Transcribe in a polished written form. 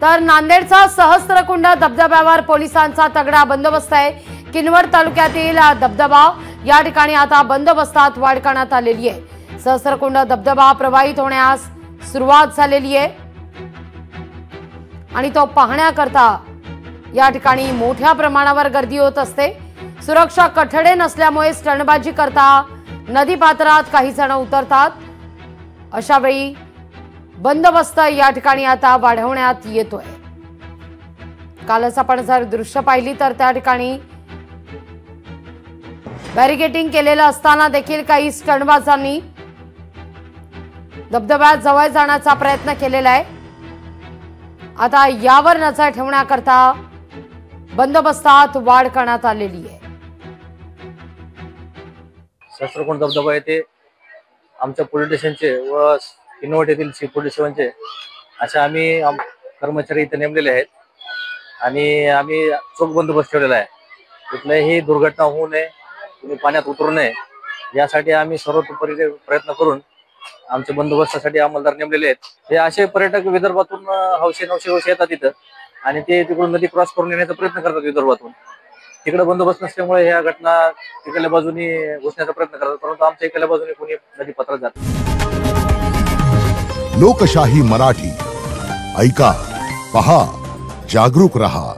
तर नांदेडचा सहस्त्रकुंड धबधब्यावर पोलिसांचा तगडा बंदोबस्त आहे। किनवट तालुक्यातील धबधबा या ठिकाणी आता बंदोबस्तात वाढ करण्यात आलेली आहे। सहस्त्रकुंड धबधबा प्रवाहित होण्यास सुरुवात झालेली आहे आणि तो पाहण्याकरता या ठिकाणी मोठ्या प्रमाणावर गर्दी होत असते। सुरक्षा कठडे नसल्यामुळे स्टंटबाजी करता नदी पात्रात काही जण उतरतात। अशा वेळी बंदोबस्त या ठिकाणी आता वाढवण्यात येतोय। कालच आपण जर दृश्य पाहिली तर त्या ठिकाणी बॅरिकेडिंग केलेलं असताना देखील काही स्टंटबाजांनी धबधब्यात जवळ जाण्याचा प्रयत्न केलेला आहे। आता यावर नजर ठेवण्याकरता बंदोबस्तात वाढ करण्यात आलेली आहे। सहस्त्रकुंड धबधबा येथे आमच्या पोलीस स्टेशनचे व किनवट येथील पोलीस स्टेशनचे अशा आम्ही कर्मचारी इथे नेमलेले आहेत आणि आम्ही चोख बंदोबस्त ठेवलेला आहे। कुठल्याही दुर्घटना होऊ नये, कुणी पाण्यात उतरू नये यासाठी आम्ही सर्वतोपरी प्रयत्न करून आमच्या बंदोबस्तासाठी अंमलदार नेमलेले आहेत। हे असे पर्यटक विदर्भातून हौशे येतात इथं आणि ते तिकडून नदी क्रॉस करून येण्याचा प्रयत्न करतात विदर्भातून। तिकडे बंदोबस्त नसल्यामुळे ह्या घटना तिकडल्या बाजूनी घुसण्याचा प्रयत्न करतात, परंतु आमच्या इकडल्या बाजूने कोणी नदी पात्रात जात। लोकशाही मराठी ऐका, पहा, जागरूक रहा।